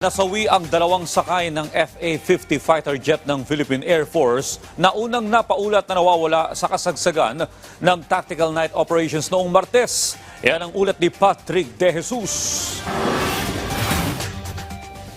Nasawi ang dalawang sakay ng FA-50 fighter jet ng Philippine Air Force na unang napaulat na nawawala sa kasagsagan ng Tactical Night Operations noong Martes. Yan ang ulat ni Patrick De Jesus.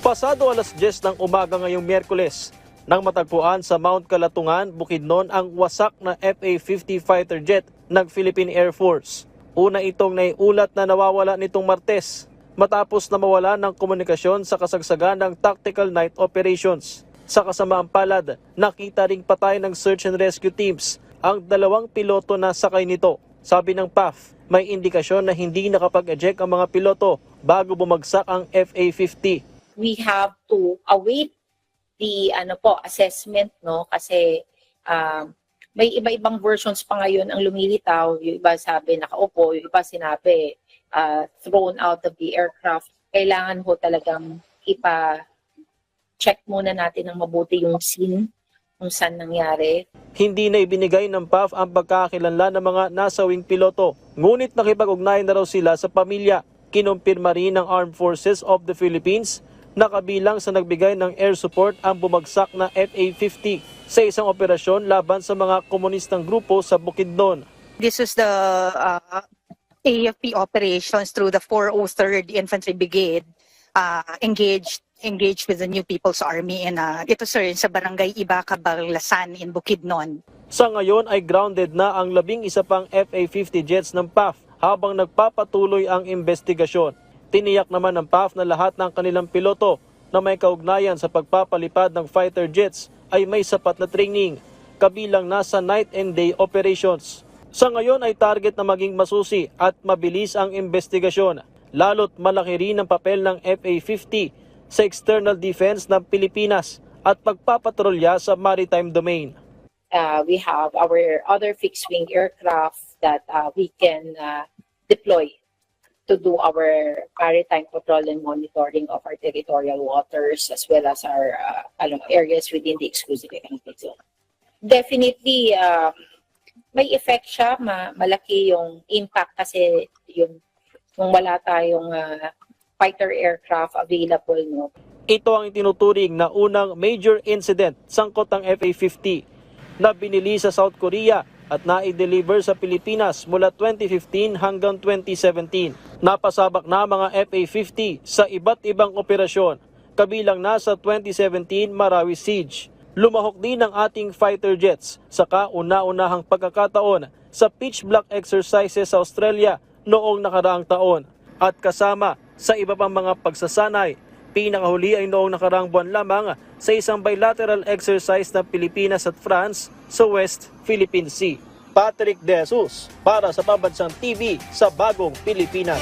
Pasado alas 10 ng umaga ngayong Miyerkules, nang matagpuan sa Mount Kalatungan, Bukidnon ang wasak na FA-50 fighter jet ng Philippine Air Force. Una itong naiulat na nawawala nitong Martes matapos na mawala ng komunikasyon sa kasagsagan ng Tactical Night Operations. Sa kasamaang palad, nakita ring patay ng search and rescue teams ang dalawang piloto na sakay nito. Sabi ng PAF, may indikasyon na hindi nakapag-eject ang mga piloto bago bumagsak ang FA-50. We have to await the assessment, no, kasi may iba-ibang versions pa ngayon ang lumilitaw. Yung iba sabi nakaupo, yung iba sinabi thrown out of the aircraft. Kailangan ho talagang ipa-check muna natin ng mabuti yung scene kung saan nangyari. Hindi na ibinigay ng PAF ang pagkakakilanlan ng mga nasawing piloto. Ngunit nakipag-ugnayan na raw sila sa pamilya. Kinumpirma rin ng Armed Forces of the Philippines na kabilang sa nagbigay ng air support ang bumagsak na FA-50 sa isang operasyon laban sa mga komunistang grupo sa Bukidnon. This is the AFP operations through the 403rd Infantry Brigade engaged with the New People's Army and ito sir sa barangay Ibaca, Balasan in Bukidnon. Sa ngayon ay grounded na ang 11 pang FA-50 jets ng PAF habang nagpapatuloy ang investigasyon. Tiniyak naman ng PAF na lahat ng kanilang piloto na may kaugnayan sa pagpapalipad ng fighter jets ay may sapat na training, kabilang nasa night and day operations. Sa ngayon ay target na maging masusi at mabilis ang investigasyon, lalo't malaki rin ang papel ng FA-50 sa external defense ng Pilipinas at pagpapatrolya sa maritime domain. We have our other fixed-wing aircraft that we can deploy to do our maritime patrol and monitoring of our territorial waters as well as our areas within the exclusive economic zone. Definitely, may effect siya, malaki yung impact kasi yung wala tayong fighter aircraft available. No? Ito ang itinuturing na unang major incident sangkot ng FA-50 na binili sa South Korea at na-deliver sa Pilipinas mula 2015 hanggang 2017. Napasabak na mga FA-50 sa iba't ibang operasyon, kabilang na sa 2017 Marawi Siege. Lumahok din ang ating fighter jets sa kauna-unahang pagkakataon sa pitch black exercises sa Australia noong nakaraang taon. At kasama sa iba pang mga pagsasanay, pinakahuli ay noong nakaraang buwan lamang sa isang bilateral exercise ng Pilipinas at France sa West Philippine Sea. Patrick De Jesus para sa Pambansang TV sa Bagong Pilipinas.